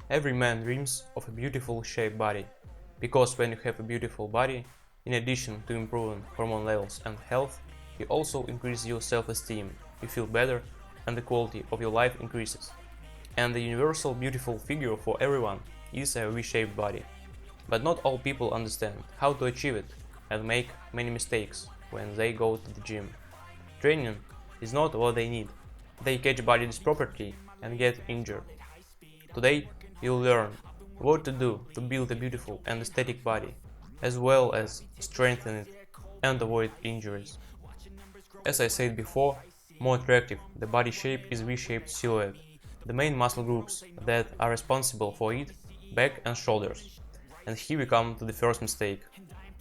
Every man dreams of a beautiful shaped body, because when you have a beautiful body, in addition to improving hormone levels and health, you also increase your self-esteem, you feel better, and the quality of your life increases. And the universal beautiful figure for everyone is a V-shaped body. But not all people understand how to achieve it and make many mistakes when they go to the gym. Training is not what they need. They catch body disproportionately and get injured. Today, you'll learn what to do to build a beautiful and aesthetic body, as well as strengthen it and avoid injuries. As I said before, more attractive the body shape is V-shaped silhouette. The main muscle groups that are responsible for it, back and shoulders. And here we come to the first mistake.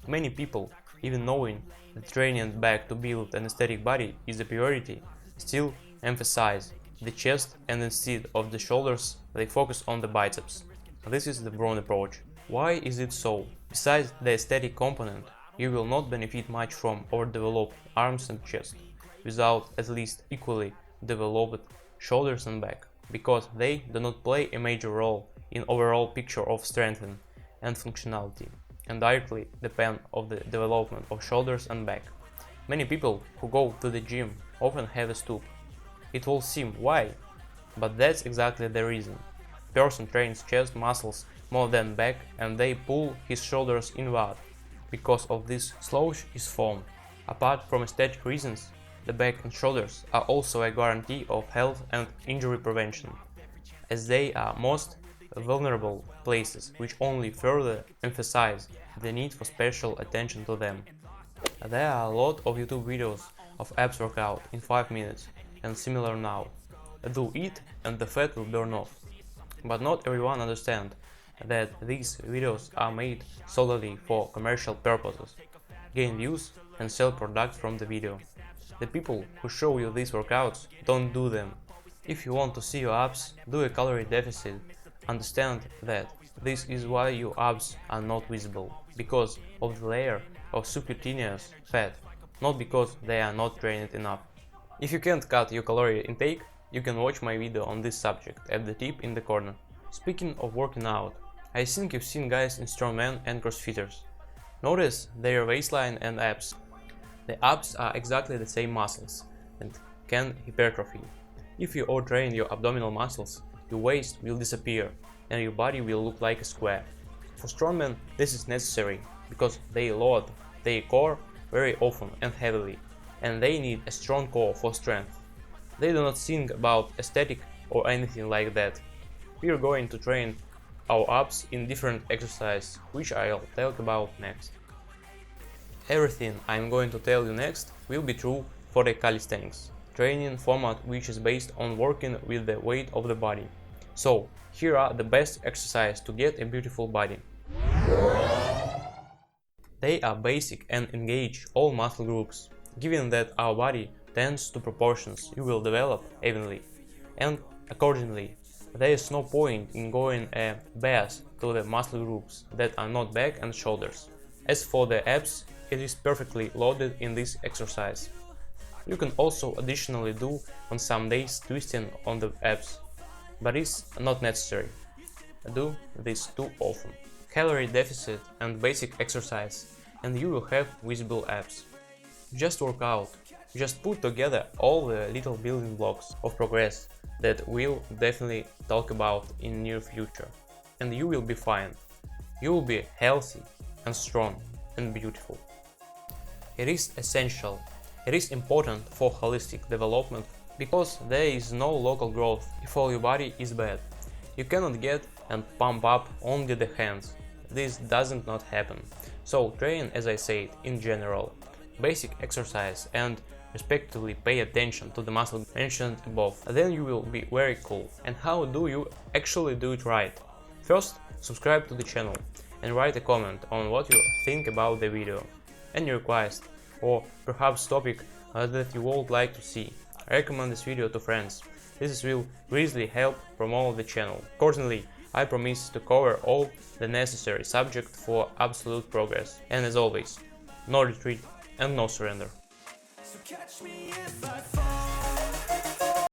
Many people, even knowing that training back to build an aesthetic body is a priority, still emphasize the chest, and instead of the shoulders they focus on the biceps. This is the wrong approach. Why is it so? Besides the aesthetic component, you will not benefit much from overdeveloped arms and chest, without at least equally developed shoulders and back, because they do not play a major role in overall picture of strength and functionality, and directly depend on the development of shoulders and back. Many people who go to the gym often have a stoop. It will seem why, but that's exactly the reason. Person trains chest muscles more than back and they pull his shoulders inward. Because of this, slouch is formed. Apart from aesthetic reasons, the back and shoulders are also a guarantee of health and injury prevention, as they are most vulnerable places, which only further emphasize the need for special attention to them. There are a lot of YouTube videos of abs workout in 5 minutes and similar now. Do it and the fat will burn off. But not everyone understands that these videos are made solely for commercial purposes, gain views and sell products from the video. The people who show you these workouts don't do them. If you want to see your abs, do a calorie deficit. Understand that this is why your abs are not visible, because of the layer of subcutaneous fat, not because they are not trained enough. If you can't cut your calorie intake, you can watch my video on this subject at the tip in the corner. Speaking of working out, I think you've seen guys in strongman and crossfitters. Notice their waistline and abs. The abs are exactly the same muscles and can hypertrophy. If you overtrain your abdominal muscles, your waist will disappear and your body will look like a square. For strongmen, this is necessary because they load their core very often and heavily, and they need a strong core for strength. They do not think about aesthetic or anything like that. We are going to train our abs in different exercises, which I'll talk about next. Everything I'm going to tell you next will be true for the calisthenics training format, which is based on working with the weight of the body. So, here are the best exercises to get a beautiful body. They are basic and engage all muscle groups. Given that our body tends to proportions, you will develop evenly, and accordingly, there is no point in going a bias to the muscle groups that are not back and shoulders. As for the abs, it is perfectly loaded in this exercise. You can also additionally do on some days twisting on the abs, but it's not necessary. Do this too often. Calorie deficit and basic exercise, and you will have visible abs. Just work out. Just put together all the little building blocks of progress that we'll definitely talk about in near future, and you will be fine. You will be healthy and strong and beautiful. It is essential. It is important for holistic development because there is no local growth if all your body is bad. You cannot get and pump up only the hands. This doesn't not happen. So train, as I said, in general. Basic exercise and respectively pay attention to the muscle mentioned above. Then you will be very cool. And how do you actually do it right? First, subscribe to the channel and write a comment on what you think about the video, any request or perhaps topic that you would like to see. Recommend this video to friends. This will greatly help promote the channel. Accordingly, I promise to cover all the necessary subject for absolute progress. And as always, no retreat and no surrender. So catch me if I fall.